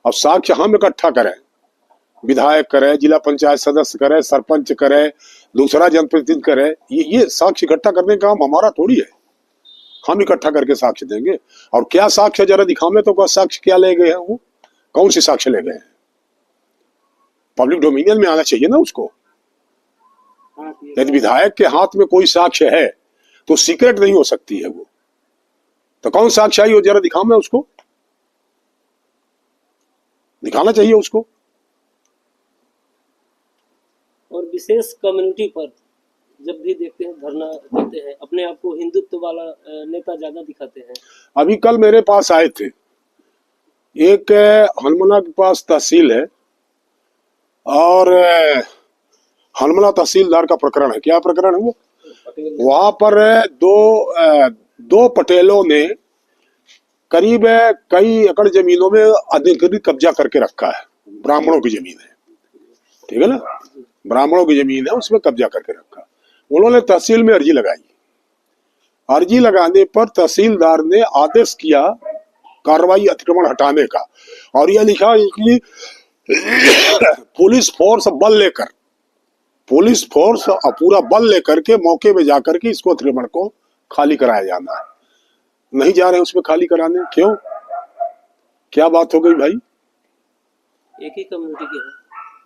अब साक्ष्य हम इकट्ठा करें, विधायक करे, जिला पंचायत सदस्य करे, सरपंच करे, दूसरा जनप्रतिनिधि करे, ये साक्ष्य इकट्ठा करने का काम हमारा थोड़ी है। हम इकट्ठा करके साक्ष्य देंगे। और क्या साक्ष्य जरा दिखावे तो, साक्ष्य क्या ले गए हैं वो, कौन से साक्ष्य ले गए हैं? पब्लिक डोमिनियन में आना चाहिए ना उसको। यदि विधायक के हाथ में कोई साक्ष्य है तो सीक्रेट नहीं हो सकती है वो। तो कौन साक्ष्य आई वो जरा दिखाओ, उसको दिखाना चाहिए उसको। और विशेष कम्युनिटी पर जब भी देखते हैं धरना देते हैं, अपने आप को हिंदुत्व वाला नेता ज्यादा दिखाते हैं। अभी कल मेरे पास आए थे, एक हनुमाना के पास तहसील है और हनुमाना तहसीलदार का प्रकरण है। क्या प्रकरण है वो? वहां पर दो पटेलों ने करीब कई एकड़ जमीनों में अधिकृत कब्जा करके रखा है। ब्राह्मणों की जमीन है, ठीक है ना, ब्राह्मणों की जमीन है, उसमें कब्जा करके रखा। उन्होंने तहसील में अर्जी लगाई। अर्जी लगाने पर तहसीलदार ने आदेश किया कार्रवाई अतिक्रमण हटाने का, और यह लिखा कि पुलिस फोर्स पूरा बल लेकर के मौके में जाकर के इसको अतिक्रमण को खाली कराया जाना है। नहीं जा रहे उसमें खाली कराने, क्यों? क्या बात हो गई भाई? एक ही कम्युनिटी के हैं।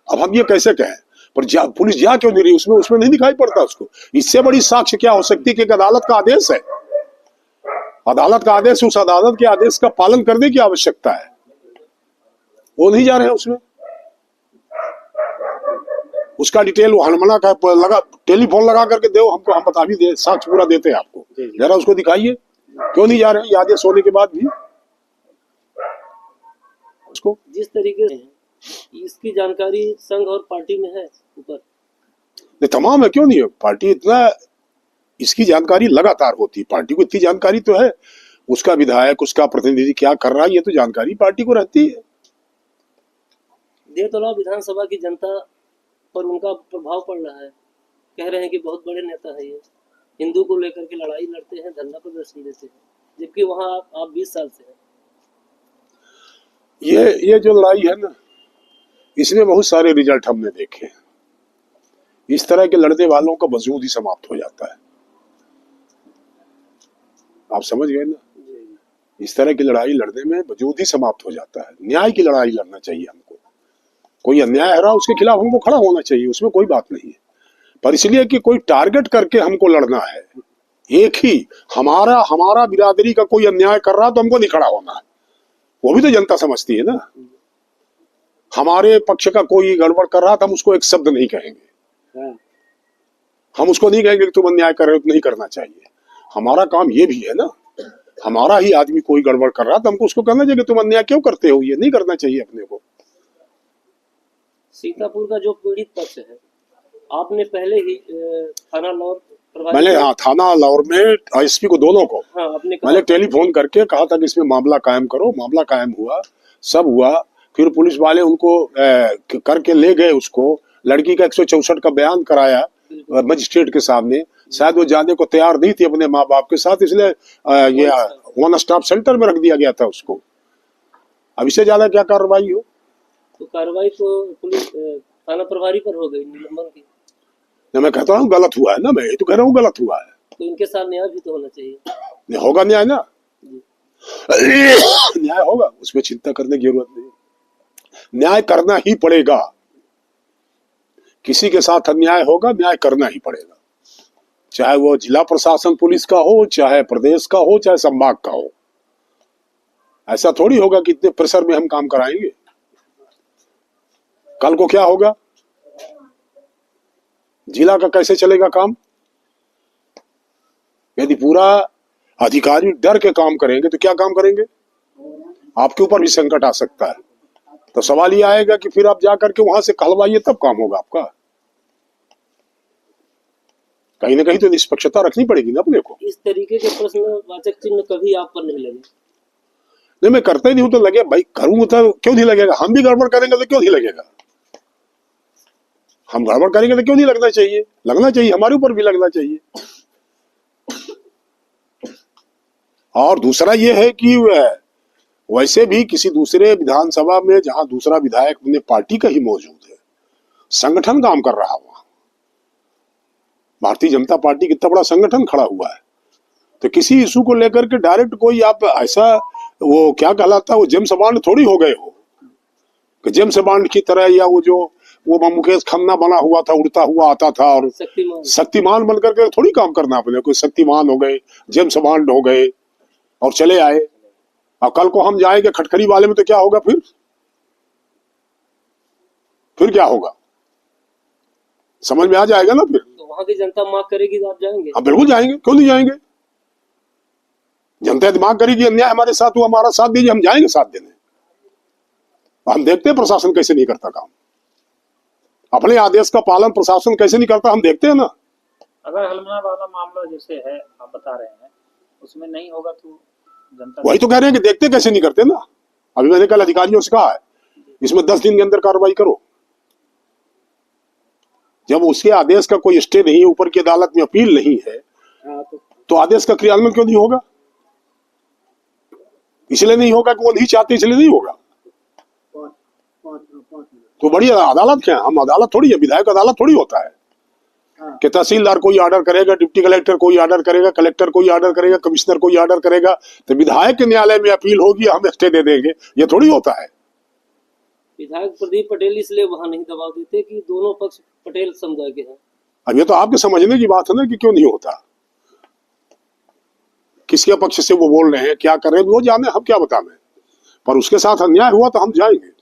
अब हम ये कैसे कहें? पर पुलिस जा क्यों नहीं रही उसमें नहीं दिखाई पड़ता उसको। इससे बड़ी साक्ष्य क्या हो सकती है कि एक अदालत का आदेश है, अदालत का आदेश, उस अदालत के आदेश का पालन करने की आवश्यकता है। वो नहीं जा रहे हैं उसमें। उसका डिटेल वो हनुमाना का लगा, टेलीफोन लगा करके दो हमको, हम बता भी दे, साक्ष्य पूरा देते हैं आपको, जरा उसको दिखाइए। क्यों नहीं जा रहे हैं ये आदेश होने के बाद भी उसको? जिस तरीके से इसकी जानकारी संघ और पार्टी में है ऊपर, तमाम है, क्यों नहीं है? पार्टी इतना, इसकी जानकारी लगातार होती है, पार्टी को इतनी जानकारी तो है। उसका विधायक, उसका प्रतिनिधि क्या कर रहा है ये तो जानकारी पार्टी को रहती है। देवतला विधानसभा की जनता पर उनका प्रभाव पड़ रहा है। कह रहे हैं कि बहुत बड़े नेता है ये, हिंदू को लेकर के लड़ाई लड़ते हैं, धरना प्रदर्शन देते हैं, जबकि वहां आप 20 साल से हैं। ये जो लड़ाई है ना, इसमें बहुत सारे रिजल्ट हमने देखे। इस तरह के लड़ने वालों का वजूद ही समाप्त हो जाता है। आप समझ गए ना? इस तरह की लड़ाई लड़ने में वजूद ही समाप्त हो जाता है। न्याय की लड़ाई लड़ना चाहिए हमको। कोई अन्याय हो रहा उसके खिलाफ हमको खड़ा होना चाहिए, उसमें कोई बात नहीं है। पर इसलिए कि कोई टारगेट करके हमको लड़ना है, एक ही हमारा बिरादरी का कोई अन्याय कर रहा तो हमको नहीं खड़ा होना है, वो भी तो जनता समझती है ना। हमारे पक्ष का कोई गड़बड़ कर रहा तो हम उसको एक शब्द नहीं कहेंगे, हम उसको नहीं कहेंगे कि तुम अन्याय कर रहे हो, तो नहीं करना चाहिए। हमारा काम ये भी है ना, हमारा ही आदमी कोई गड़बड़ कर रहा तो हमको उसको कहना चाहिए कि तुम अन्याय क्यों करते हो, ये नहीं करना चाहिए अपने को। सीतापुर का जो पीड़ित पक्ष है, आपने पहले ही थाना लौर मैंने, हाँ, थाना लौर में एसपी को, दोनों को, हाँ, मैंने टेलीफोन करके कहा था कि इसमें मामला कायम करो। मामला कायम हुआ, सब हुआ। फिर पुलिस वाले उनको करके ले गए उसको। लड़की का 164 का बयान कराया मजिस्ट्रेट के सामने। शायद वो जाने को तैयार नहीं थी अपने माँ बाप के साथ, इसलिए ये वन स्टॉप सेंटर में रख दिया गया था उसको। अब इससे ज्यादा क्या कार्रवाई हो? तो कार्रवाई तो पुलिस थाना प्रभारी पर हो गई, निलंबन की। मैं कहता हूँ गलत हुआ है ना, मैं तो कह रहा हूँ गलत हुआ है। तो इनके साथ न्याय भी तो होना चाहिए। नहीं होगा न्याय ना, न्याय होगा, उसमें चिंता करने की जरूरत नहीं। न्याय करना ही पड़ेगा, किसी के साथ अन्याय होगा, न्याय करना ही पड़ेगा, चाहे वो जिला प्रशासन पुलिस का हो, चाहे प्रदेश का हो, चाहे संभाग का हो। ऐसा थोड़ी होगा कि इतने प्रेशर में हम काम कराएंगे। कल को क्या होगा, जिला का कैसे चलेगा काम? यदि पूरा अधिकारी डर के काम करेंगे तो क्या काम करेंगे? आपके ऊपर भी संकट आ सकता है। तो सवाल ये आएगा कि फिर आप जाकर के वहां से कहलवाइए, तब काम होगा आपका। कहीं ना कहीं तो निष्पक्षता रखनी पड़ेगी ना अपने को। इस तरीके के प्रश्नवाचक चिन्ह कभी आप पर नहीं लगे? नहीं, मैं करता ही नहीं हूं तो लगे भाई, करूंगा तो क्यों नहीं लगेगा? हम भी गड़बड़ करेंगे तो क्यों नहीं लगेगा? हम गड़बड़ करेंगे तो क्यों नहीं लगना चाहिए? लगना चाहिए, हमारे ऊपर भी लगना चाहिए। और दूसरा ये है कि वैसे भी किसी दूसरे विधानसभा में जहां दूसरा विधायक अपने पार्टी का ही मौजूद है, संगठन काम कर रहा हुआ, भारतीय जनता पार्टी कितना बड़ा संगठन खड़ा हुआ है, तो किसी इशू को लेकर के डायरेक्ट कोई आप ऐसा वो क्या कहलाता है, वो जेम्स बॉन्ड थोड़ी हो गए हो कि जेम्स बॉन्ड की तरह, या वो जो वो मुकेश खन्ना बना हुआ था, उड़ता हुआ आता था और शक्तिमान बनकर के थोड़ी काम करना अपने, कोई शक्तिमान हो गए, जेम्स बॉन्ड हो गए और चले आए। और कल को हम जाएंगे खटखरी वाले में तो क्या होगा, फिर क्या होगा, समझ में आ जाएगा ना। फिर तो वहां की जनता मांग करेगी तो आप जाएंगे? हम बिल्कुल जाएंगे, क्यों नहीं जाएंगे। जनता दिमाग करेगी अन्याय हमारे साथ हुआ, हमारा साथ दीजिए, हम जाएंगे साथ देने। हम देखते हैं प्रशासन कैसे नहीं करता काम, अपने आदेश का पालन प्रशासन कैसे नहीं करता, हम देखते हैं ना। अगर हलमना वाला मामला जैसे है आप बता रहे हैं, उसमें नहीं होगा तो जनता, वही तो कह रहे हैं कि देखते कैसे नहीं करते ना। अभी मैंने कल अधिकारियों से कहा है इसमें 10 दिन के अंदर कार्रवाई करो। जब उसके आदेश का कोई स्टे नहीं है, ऊपर की अदालत में अपील नहीं है, तो आदेश का क्रियान्वयन क्यों नहीं होगा? इसलिए नहीं होगा कि वो नहीं चाहते, इसलिए नहीं होगा। तो बड़ी अदालत क्या है, हम अदालत थोड़ी है, विधायक अदालत थोड़ी होता है कि तहसीलदार कोई ऑर्डर करेगा, डिप्टी कलेक्टर कोई ऑर्डर करेगा, कलेक्टर कोई ऑर्डर करेगा, कमिश्नर कोई ऑर्डर करेगा, तो विधायक के न्यायालय में अपील होगी, हम स्टे दे देंगे, ये थोड़ी होता है। विधायक प्रदीप पटेल इसलिए वहां नहीं दबाव देते कि दोनों पक्ष पटेल समुदाय के हैं। अब ये तो आपके समझने की बात है ना कि क्यों नहीं होता, किसके पक्ष से वो बोल रहे हैं, क्या कर रहे हैं, वो जाने, हम क्या बताएं। पर उसके साथ अन्याय हुआ तो हम जाएंगे।